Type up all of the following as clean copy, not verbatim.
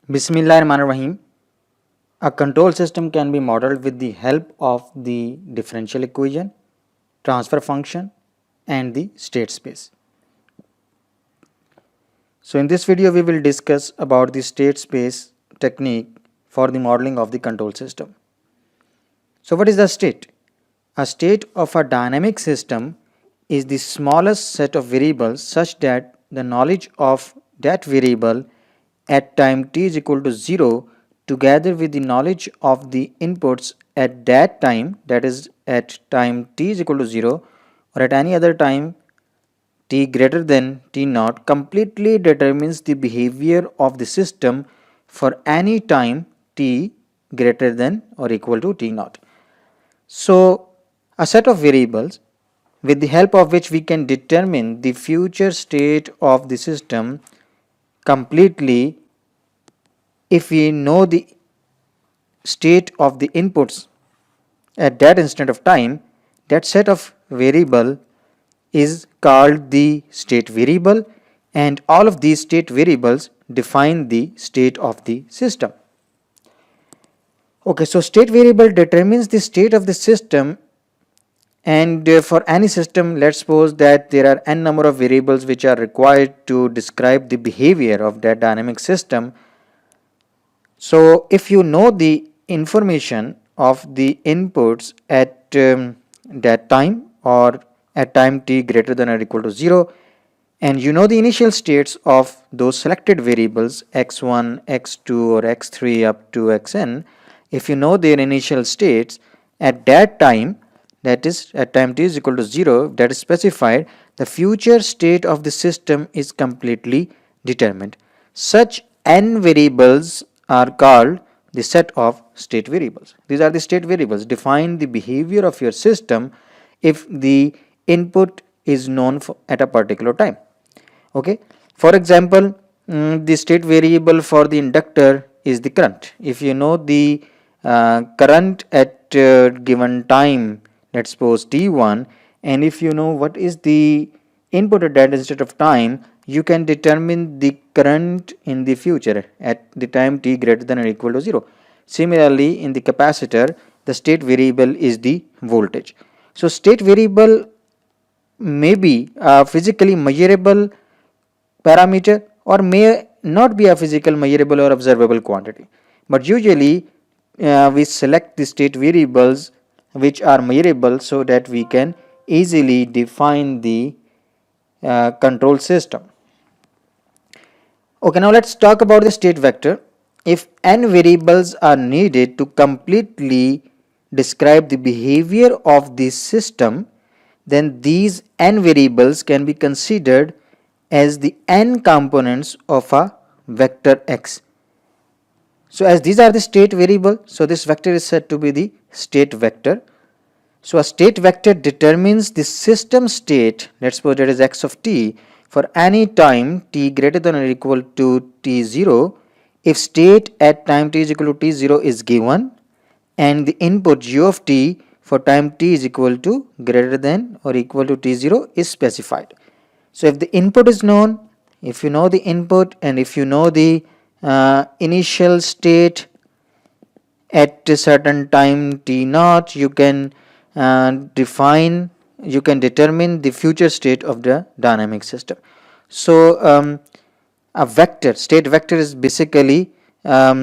Bismillahirrahmanirrahim. A control system can be modeled with the help of the differential equation, transfer function, and the state space. So in this video we will discuss about the state space technique for the modeling of the control system. So what is the state? A state of a dynamic system is the smallest set of variables such that the knowledge of that variable at time t is equal to 0 together with the knowledge of the inputs at that time, that is at time t is equal to 0 or at any other time t greater than t naught, completely determines the behavior of the system for any time t greater than or equal to t naught. So a set of variables with the help of which we can determine the future state of the system completely if we know the state of the inputs at that instant of time. That set of variable is called the state variable, and all of these state variables define the state of the system. Okay, so state variable determines the state of the system, and for any system, let's suppose that there are n number of variables which are required to describe the behavior of that dynamic system. So if you know the information of the inputs at that time or at time t greater than or equal to 0, and you know the initial states of those selected variables x1, x2 or x3 up to xn, if you know their initial states at that time, that is at time t is equal to 0, that is specified, the future state of the system is completely determined. Such n variables are called the set of state variables. These are the state variables, define the behavior of your system if the input is known at a particular time. Okay, for example, the state variable for the inductor is the current. If you know the current at given time, let's suppose t1, and if you know what is the input at that instant of time, you can determine the current in the future at the time t greater than or equal to 0. Similarly, in the capacitor, the state variable is the voltage. So state variable may be a physically measurable parameter or may not be a physical measurable or observable quantity, but usually we select the state variables which are measurable so that we can easily define the control system. Okay, now let's talk about the state vector. If n variables are needed to completely describe the behavior of the system, then these n variables can be considered as the n components of a vector x. So as these are the state variable, so this vector is said to be the state vector. So a state vector determines the system state, let's suppose that is x of t, for any time t greater than or equal to t0 if state at time t is equal to t0 is given and the input u of t for time t is equal to greater than or equal to t0 is specified. So if the input is known, if you know the input and if you know the initial state at a certain time t naught, you can determine the future state of the dynamic system. So a vector, state vector is basically a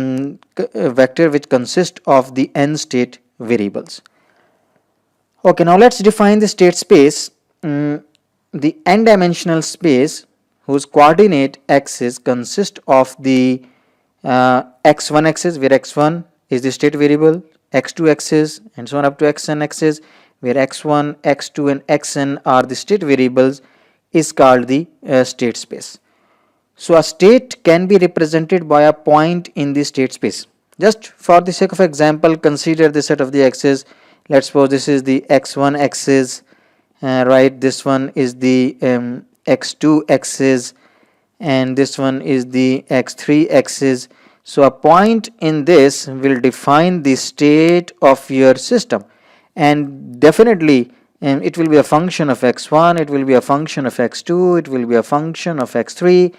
vector which consists of the n state variables. Okay, now let's define the state space. The n-dimensional space whose coordinate axis consists of the x1 axis, where x1 is the state variable, x2 axis and so on up to xn axis, where x1, x2 and xn are the state variables, is called the state space. So a state can be represented by a point in the state space. Just for the sake of example, consider the set of the axes. Let's suppose this is the x1 axis, right, this one is the x2 axis and this one is the x3 axis. So a point in this will define the state of your system, and definitely it will be a function of x1, it will be a function of x2, it will be a function of x3.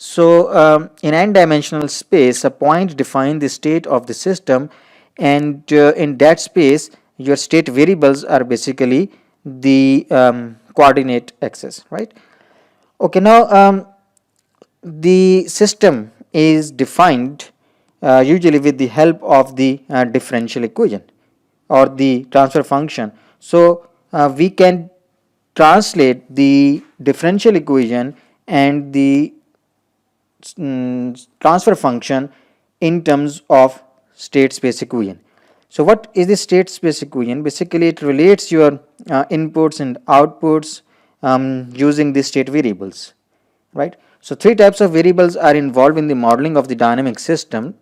So in n-dimensional space, a point defines the state of the system, and in that space your state variables are basically the coordinate axis, right? Okay, now the system is defined usually with the help of the differential equation or the transfer function. So we can translate the differential equation and the transfer function in terms of state space equation. So what is the state space equation? Basically it relates your inputs and outputs using the state variables, right? So three types of variables are involved in the modeling of the dynamic system.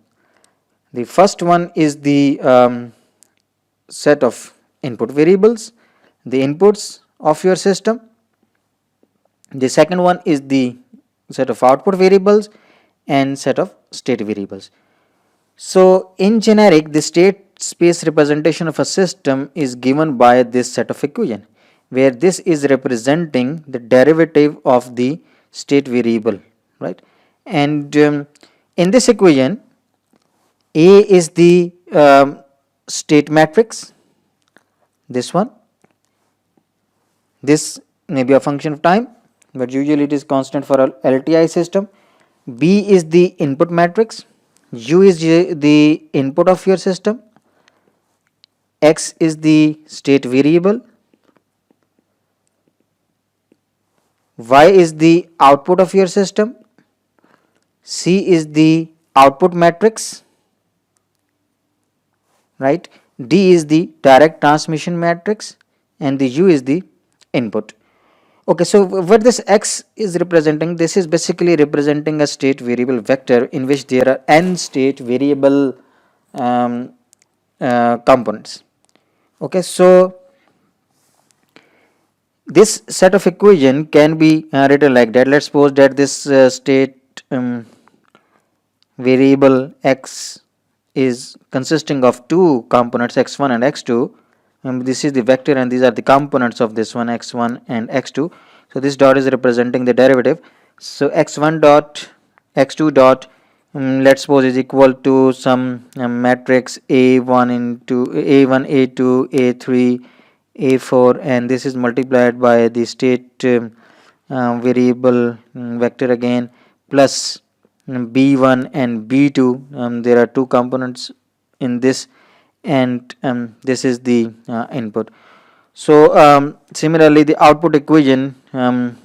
The first one is the set of input variables, the inputs of your system. The second one is the set of output variables and set of state variables. So in generic, the state space representation of a system is given by this set of equation, where this is representing the derivative of the state variable, right? And in this equation, A is the state matrix, this one. This may be a function of time, but usually it is constant for a LTI system. B is the input matrix, U is the input of your system, X is the state variable, Y is the output of your system, C is the output matrix, right? D is the direct transmission matrix, and the U is the input. Okay, so what this X is representing, this is basically representing a state variable vector in which there are n state variable components. Okay, so this set of equation can be written like that. Let's suppose that this state variable X is consisting of two components, x1 and x2. This is the vector and these are the components of this one, x1 and x2. So this dot is representing the derivative. So x1 dot x2 dot let's suppose is equal to some matrix a1 into a1 a2 a3 a4, and this is multiplied by the state variable vector again plus b1 and b2. There are two components in this, and this is the input. So similarly the output equation can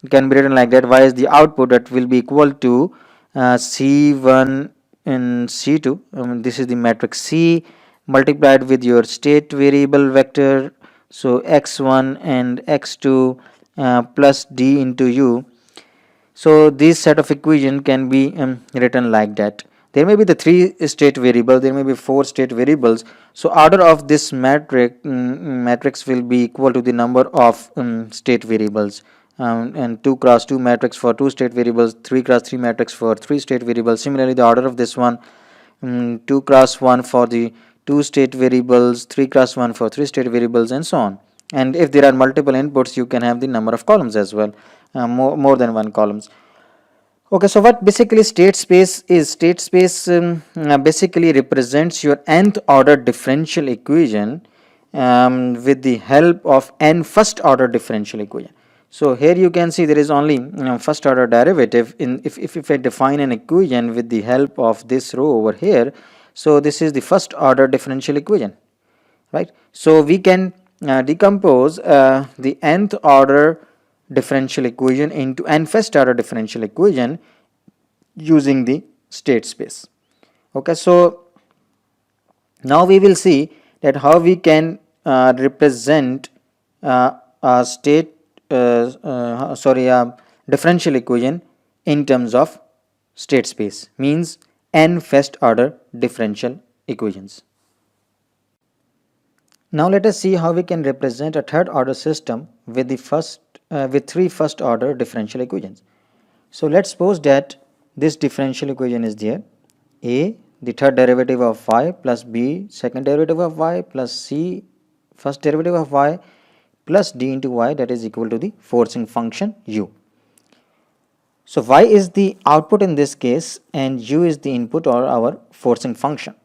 be written like that. Y is the output, that will be equal to c1 and c2. This is the matrix C multiplied with your state variable vector, so x1 and x2 plus d into u. So this set of equation can be written like that. There may be the three state variables, there may be four state variables. So order of this matrix will be equal to the number of state variables, and 2 cross 2 matrix for 2 state variables, 3 cross 3 matrix for 3 state variables. Similarly the order of this one, 2 cross 1 for the 2 state variables, 3 cross 1 for 3 state variables, and so on. And if there are multiple inputs, you can have the number of columns as well, more than one columns. Okay, so what basically state space is? State space basically represents your nth order differential equation with the help of n first order differential equation. So here you can see there is only first order derivative in if I define an equation with the help of this row over here. So this is the first order differential equation, right? So we can decompose the nth order differential equation into n first order differential equation using the state space. Okay, so now we will see that how we can represent a differential equation in terms of state space, means n first order differential equations. Now let us see how we can represent a third order system with three first order differential equations. So let's suppose that this differential equation is there: a, the third derivative of y, plus b, second derivative of y, plus c, first derivative of y, plus d into y, that is equal to the forcing function u. So y is the output in this case and u is the input or our forcing function.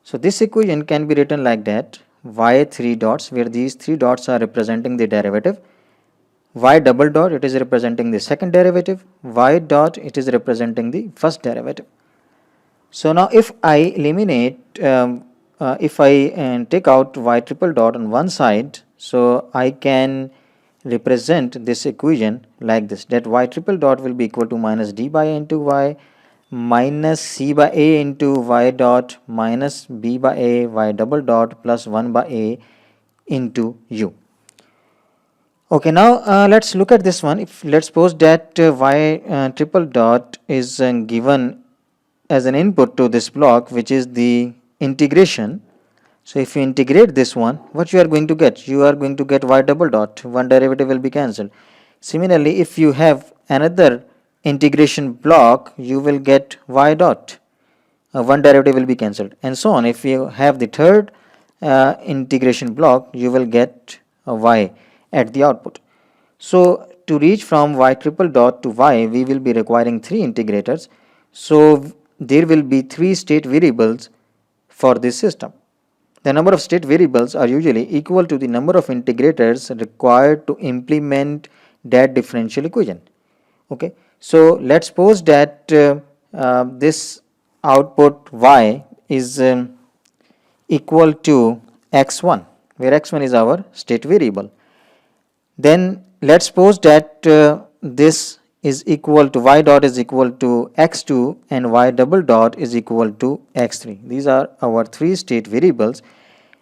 So this equation can be written like that: y 3 dots, where these 3 dots are representing the derivative, y double dot, it is representing the second derivative, y dot, it is representing the first derivative. So now if I eliminate, if I take out y triple dot on one side, so I can represent this equation like this, that y triple dot will be equal to minus d by a into y minus c by a into y dot minus b by a y double dot plus 1 by a into u. Okay, now let's look at this one. If let's suppose that y triple dot is given as an input to this block, which is the integration. So if you integrate this one, what you are going to get? You are going to get y double dot, one derivative will be cancelled. Similarly, if you have another integration block, you will get y dot, one derivative will be cancelled, and so on. If you have the third integration block, you will get a y at the output. So to reach from y triple dot to y, we will be requiring three integrators. So there will be three state variables for this system. The number of state variables are usually equal to the number of integrators required to implement that differential equation. Okay, so let's suppose that this output y is equal to x1, where x1 is our state variable. Then let's suppose that this is equal to y dot is equal to x2 and y double dot is equal to x3. These are our three state variables.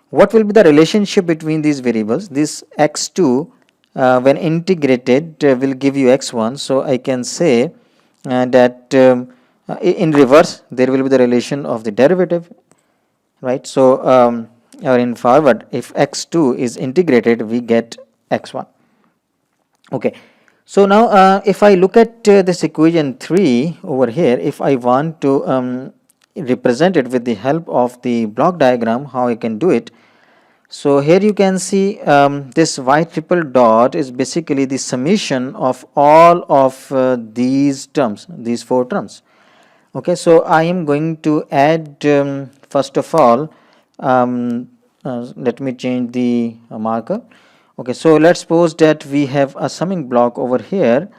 What will be the relationship between these variables? This x2 when integrated will give you x1. So I can say that in reverse there will be the relation of the derivative, right? So or in forward, if x2 is integrated, we get x1. Okay, so now if I look at this equation 3 over here, if I want to represent it with the help of the block diagram, how I can do it. So here you can see this y triple dot is basically the summation of all of these terms, these four terms. Okay, so I am going to add first of all, let me change the marker. Okay, so let's suppose that we have a summing block over here,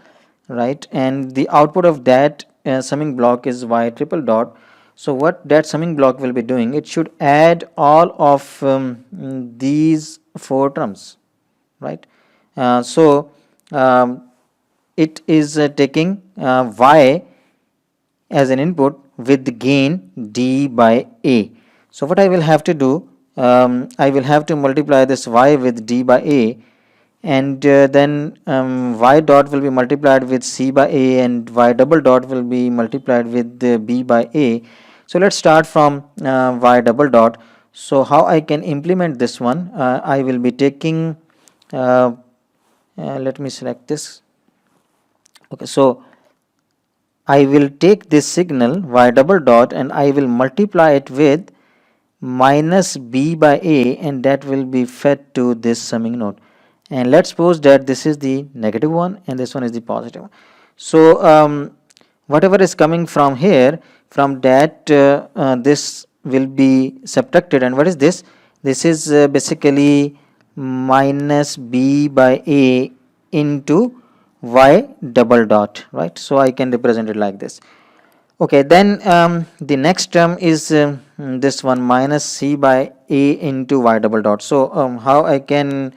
right, and the output of that summing block is y triple dot. So what that summing block will be doing, it should add all of these four terms, right? So it is taking y as an input with the gain d by a. So what I will have to do, I will have to multiply this y with d by a, and then y dot will be multiplied with c by a and y double dot will be multiplied with b by a. So let's start from y double dot. So how I can implement this one, I will be taking, let me select this. Okay, so I will take this signal y double dot and I will multiply it with minus b by a, and that will be fed to this summing node. And let's suppose that this is the negative one and this one is the positive one. So whatever is coming from here, from that this will be subtracted, and what is this? This is basically minus b by a into y double dot, right? So I can represent it like this. Okay, then the next term is this one, minus c by a into y double dot. So how I can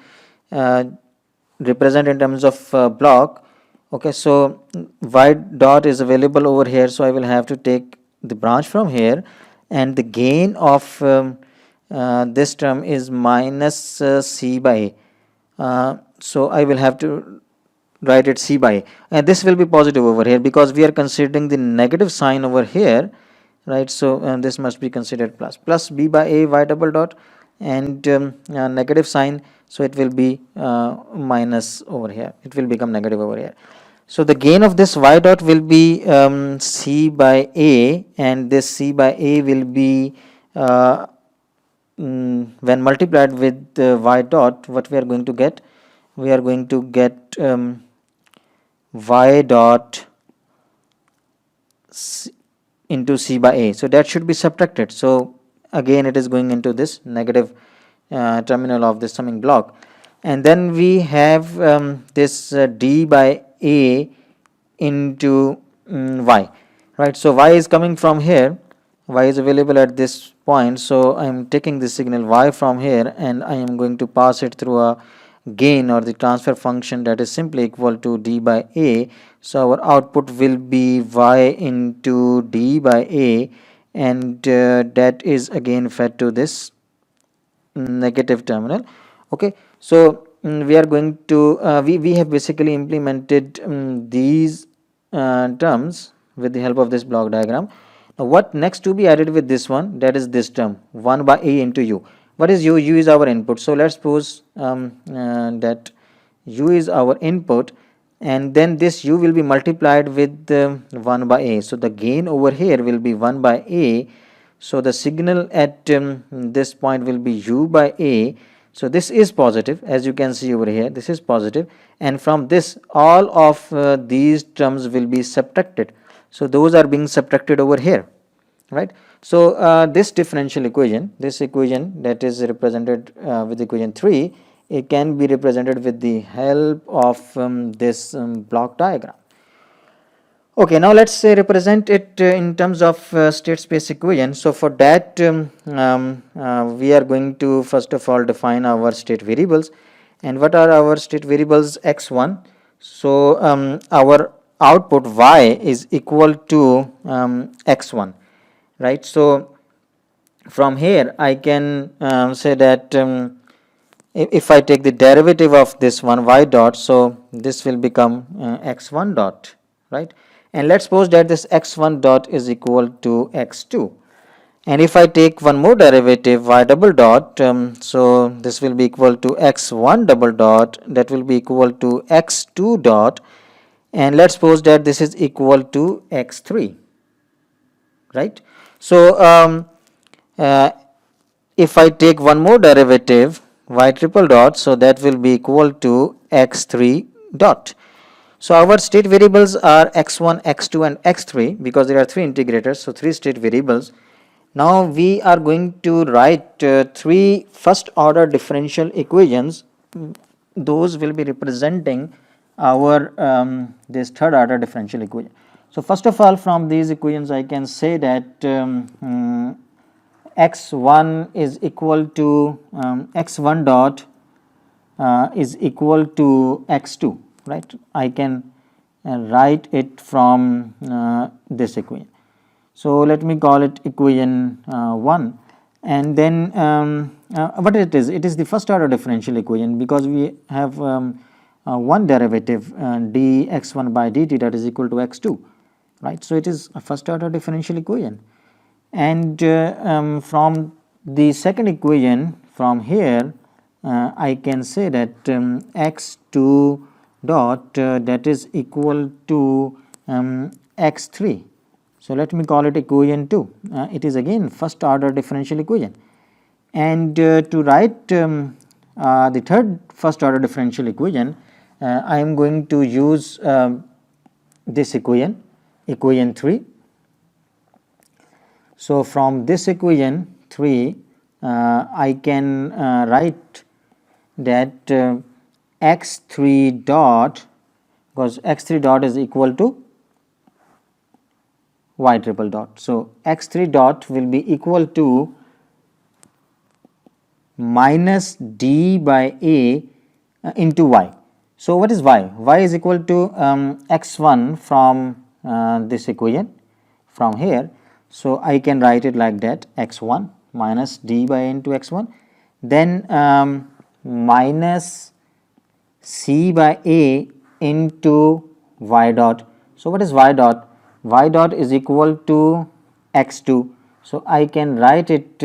represent in terms of block? Okay, so y dot is available over here, so I will have to take the branch from here, and the gain of this term is minus c by a. So I will have to write it c by a, and this will be positive over here because we are considering the negative sign over here, right? So this must be considered plus b by a y double dot, and negative sign, so it will be minus over here, it will become negative over here. So the gain of this y dot will be c by a, and this c by a will be when multiplied with y dot, what we are going to get? We are going to get y dot into c by a, so that should be subtracted. So again it is going into this negative terminal of the summing block, and then we have this d by a into y, right? So y is coming from here, y is available at this point, so I am taking the signal y from here and I am going to pass it through a gain or the transfer function that is simply equal to d by a. So our output will be y into d by a, and that is again fed to this negative terminal. Okay, so we are going to we have basically implemented these terms with the help of this block diagram. Now what next to be added with this one, that is this term 1 by a into u. What is u? U is our input. So let's suppose that u is our input, and then this u will be multiplied with 1 by a. So the gain over here will be 1 by a. So the signal at this point will be u by a. So this is positive, as you can see over here, this is positive, and from this all of these terms will be subtracted. So those are being subtracted over here, right? So this differential equation, this equation that is represented with equation 3, it can be represented with the help of this block diagram. Okay, now let's say represent it in terms of state space equation. So for that we are going to first of all define our state variables. And what are our state variables? X1. So our output y is equal to x1, right? So from here I can say that if I take the derivative of this one y dot, so this will become x1 dot, right? And let's suppose that this x1 dot is equal to x2, and if I take one more derivative y double dot, so this will be equal to x1 double dot, that will be equal to x2 dot, and let's suppose that this is equal to x3, right? So if I take one more derivative y triple dot, so that will be equal to x3 dot. So our state variables are x1, x2 and x3 because there are three integrators, so three state variables. Now we are going to write three first order differential equations. Those will be representing our this third order differential equation. So first of all, from these equations I can say that x1 is equal to x1 dot is equal to x2, right? I can write it from this equation. So let me call it equation 1, and then what it is? It is the first order differential equation because we have one derivative dx1 by dt that is equal to x2, right? So it is a first order differential equation, and from the second equation from here I can say that x2 dot that is equal to x3. So let me call it equation 2. It is again first order differential equation, and to write the third first order differential equation I am going to use this equation, equation 3. So from this equation 3 I can write that x3 dot, because x3 dot is equal to y triple dot. So x3 dot will be equal to minus d by a into y. So what is y? Y is equal to x1 from this equation from here. So I can write it like that, x1 minus d by a into x1, then minus c by a into y dot. So what is y dot? Y dot is equal to x2. So I can write it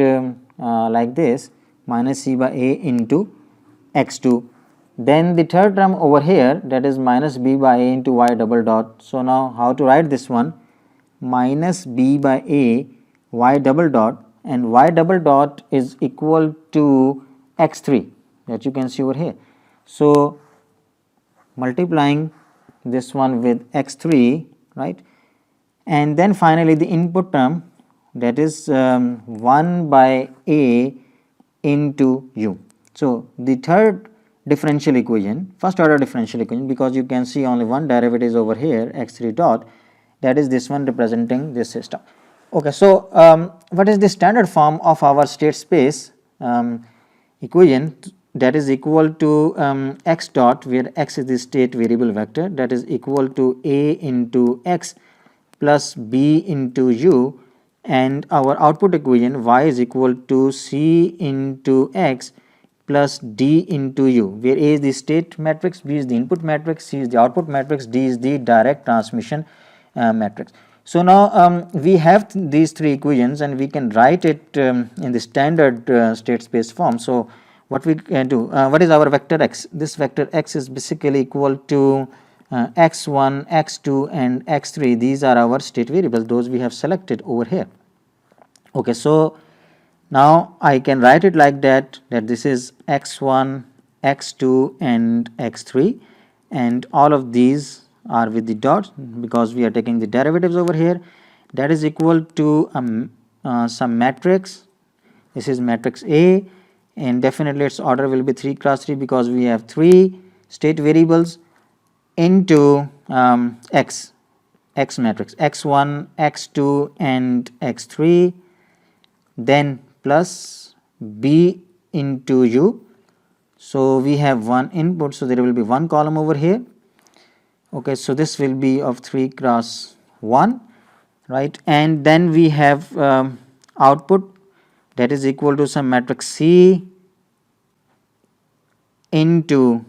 like this, minus c by a into x2. Then the third term over here, that is minus b by a into y double dot. So now how to write this one? Minus b by a y double dot, and y double dot is equal to x3 that you can see over here. So multiplying this one with x3, right, and then finally the input term, that is 1 by a into u. So, the third differential equation, first order differential equation, because you can see only one derivative is over here x3 dot, that is this one representing this system. Okay, so what is the standard form of our state space equation? That is equal to x dot, where x is the state variable vector, that is equal to a into x plus b into u, and our output equation y is equal to c into x plus d into u, where a is the state matrix, b is the input matrix, c is the output matrix, d is the direct transmission matrix. So, now we have these three equations and we can write it in the standard state space form. So, what we can do, what is our vector x? This vector x is basically equal to x1, x2 and x3. These are our state variables, those we have selected over here. Okay, so now I can write it like that, that this is x1, x2 and x3, and all of these are with the dot because we are taking the derivatives over here. That is equal to some matrix. This is matrix A, and definitely its order will be 3 cross 3 because we have 3 state variables into x matrix x1, x2 and x3, then plus b into u. So, we have one input, so there will be one column over here. Okay, so this will be of 3 cross 1, right, and then we have output, that is equal to some matrix C into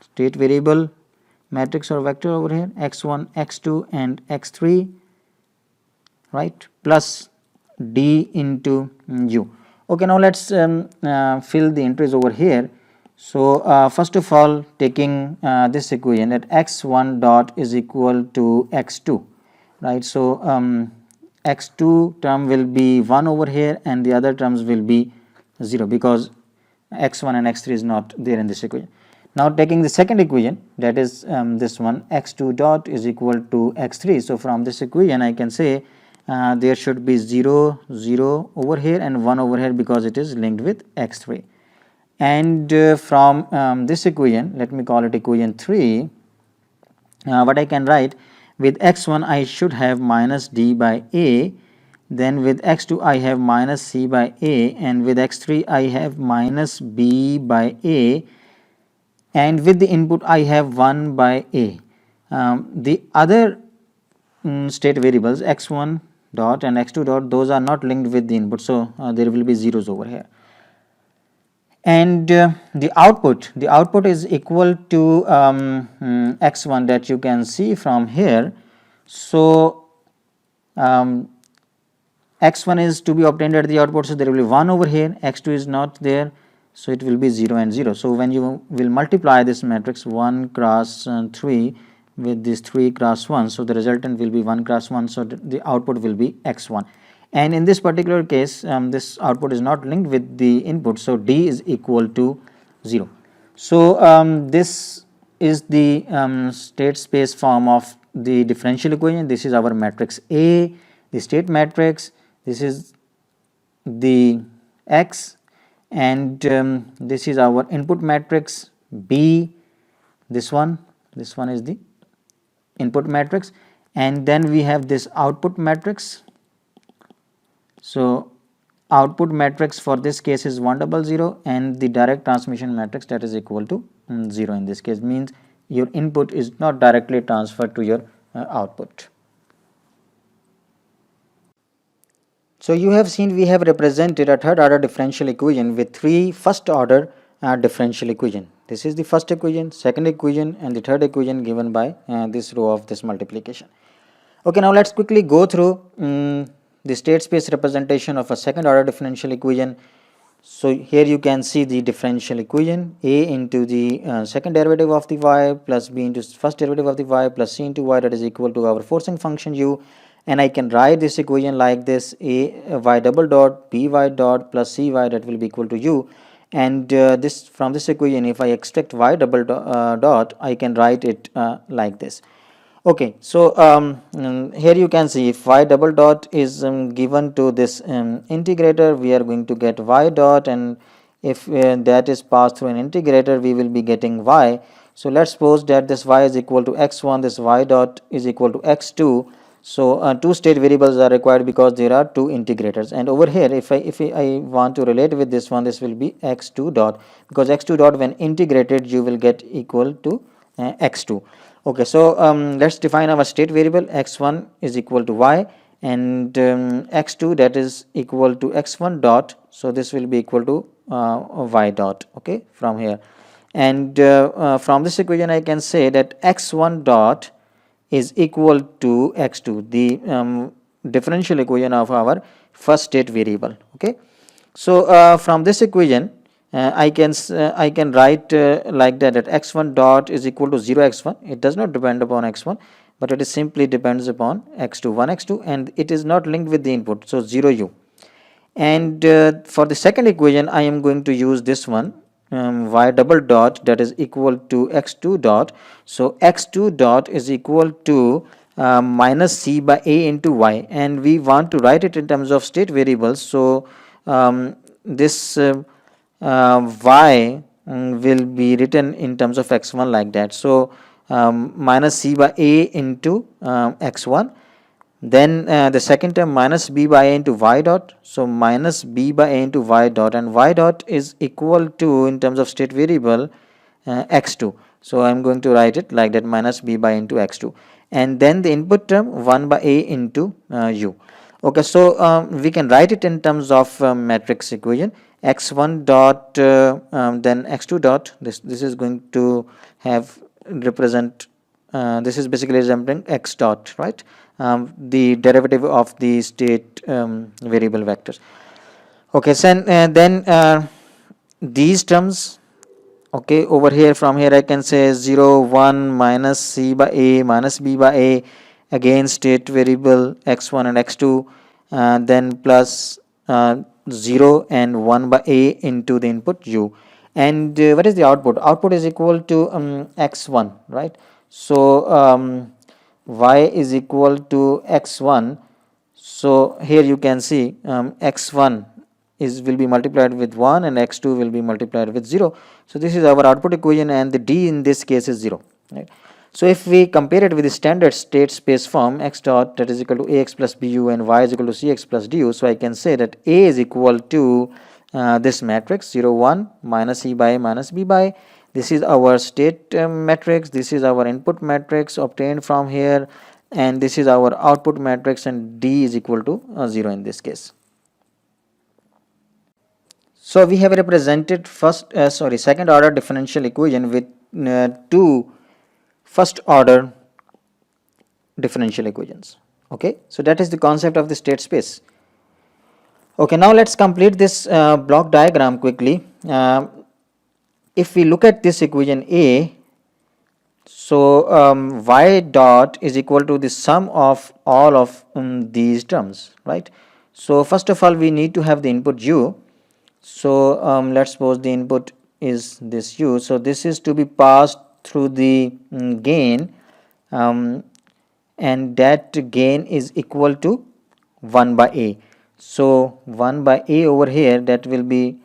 state variable matrix or vector over here x1, x2 and x3, right, plus d into u. Okay, now let us fill the entries over here. So, first of all, taking this equation, that x1 dot is equal to x2, right. So, x2 term will be 1 over here and the other terms will be 0 because x1 and x3 is not there in this equation. Now, taking the second equation, that is this one, x2 dot is equal to x3. So, from this equation I can say there should be 0, 0 over here and 1 over here because it is linked with x3. And from this equation, let me call it equation 3, what I can write, with x1 I should have minus d by a, then with x2 I have minus c by a, and with x3 I have minus b by a, and with the input I have 1 by a. The other state variables x1 dot and x2 dot, those are not linked with the input, so there will be zeros over here. And the output is equal to x1, that you can see from here. So, x1 is to be obtained at the output, so there will be 1 over here, x2 is not there, so it will be 0 and 0. So, when you will multiply this matrix 1 cross 3 with this 3 cross 1, so the resultant will be 1 cross 1, so the output will be x1. And in this particular case, this output is not linked with the input, so d is equal to 0. So, this is the state space form of the differential equation. This is our matrix A, the state matrix, this is the x, and this is our input matrix B, this one is the input matrix, and then we have this output matrix. So, output matrix for this case is 1 0 0, and the direct transmission matrix, that is equal to 0 in this case, means your input is not directly transferred to your output. So, you have seen we have represented a third order differential equation with 3 first order differential equation. This is the first equation, second equation and the third equation given by this row of this multiplication. Okay, now let us quickly go through the state space representation of a second order differential equation. So, here you can see the differential equation, a into the second derivative of the y plus b into first derivative of the y plus c into y, that is equal to our forcing function u, and I can write this equation like this, a y double dot b y dot plus c y, that will be equal to u, and this from this equation if I extract y double dot I can write it like this. Okay, so here you can see if y double dot is given to this integrator, we are going to get y dot, and if that is passed through an integrator, we will be getting y. So let's suppose that this y is equal to x1, this y dot is equal to x2. So two state variables are required because there are two integrators, and over here if I want to relate with this one, this will be x2 dot, because x2 dot when integrated you will get equal to x2. Okay, so let's define our state variable. X1 is equal to y, and x2 that is equal to x1 dot, so this will be equal to y dot. Okay, from here, and from this equation I can say that x1 dot is equal to x2, the differential equation of our first state variable. Okay, so from this equation I can write like that x1 dot is equal to 0 x1. It does not depend upon x1, but it is simply depends upon x2, 1 x2, and it is not linked with the input, so 0 u. And for the second equation I am going to use this one, y double dot, that is equal to x2 dot. So x2 dot is equal to minus c by a into y, and we want to write it in terms of state variables. So this y will be written in terms of x1 like that. So minus c by a into x1, then the second term minus b by a into y dot, so minus b by a into y dot, and y dot is equal to, in terms of state variable, x2. So I am going to write it like that, minus b by into x2, and then the input term 1 by a into u. Okay, so we can write it in terms of matrix equation. X1 dot then x2 dot, this is going to have represent this is basically resembling x dot, right, the derivative of the state variable vectors. Okay, so then these terms, okay, over here, from here I can say 0 1 minus c by a minus b by a, again state variable x1 and x2, then plus 0 and 1 by a into the input u, and what is the output? Output is equal to x1, right? So y is equal to x1. So here you can see x1 will be multiplied with 1 and x2 will be multiplied with 0. So this is our output equation, and the d in this case is 0, right? So if we compare it with the standard state space form, x dot that is equal to ax plus bu and y is equal to cx plus du, so I can say that a is equal to this matrix 0 1 minus c by minus b by. This is our state matrix, this is our input matrix obtained from here, and this is our output matrix, and d is equal to 0 in this case. So we have represented second order differential equation with two first order differential equations. Okay, so that is the concept of the state space. Okay, now let's complete this block diagram quickly. If we look at this equation A, so y dot is equal to the sum of all of these terms, right? So first of all we need to have the input u. So let's suppose the input is this u, so this is to be passed through the gain, and that gain is equal to 1 by a. So 1 by a over here, that will be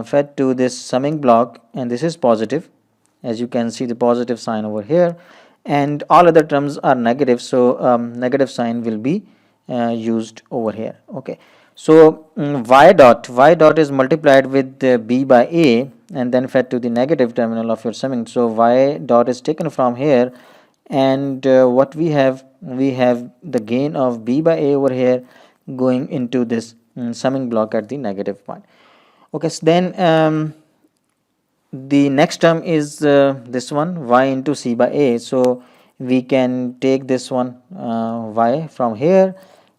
fed to this summing block, and this is positive, as you can see the positive sign over here, and all other terms are negative, so negative sign will be used over here. Okay, so y dot is multiplied with b by a and then fed to the negative terminal of your summing. So y dot is taken from here, and what we have the gain of b by a over here going into this summing block at the negative point. Okay, so then the next term is this one, y into c by a. So we can take this one y from here,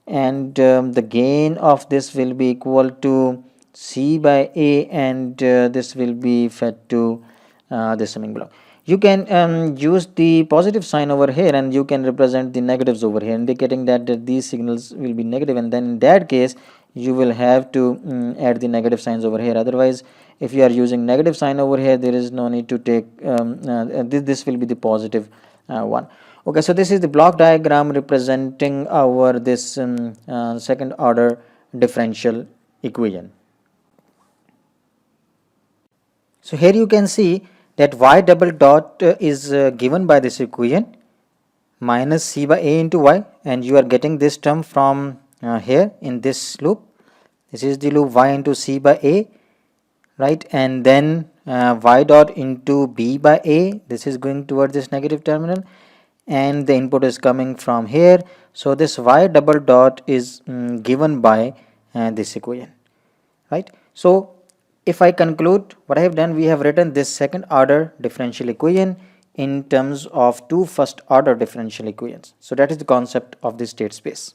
and the gain of this will be equal to c by a, and this will be fed to the summing block. You can use the positive sign over here, and you can represent the negatives over here, indicating that these signals will be negative, and then in that case you will have to add the negative signs over here. Otherwise, if you are using negative sign over here, there is no need to take this will be the positive one. Okay, so this is the block diagram representing our this second order differential equation. So here you can see that y double dot is given by this equation minus c by a into y, and you are getting this term from here in this loop. This is the loop y into c by a, right, and then y dot into b by a, this is going towards this negative terminal, and the input is coming from here. So this y double dot is given by this equation, right. So if I conclude what I have done, we have written this second order differential equation in terms of two first order differential equations. So that is the concept of the state space.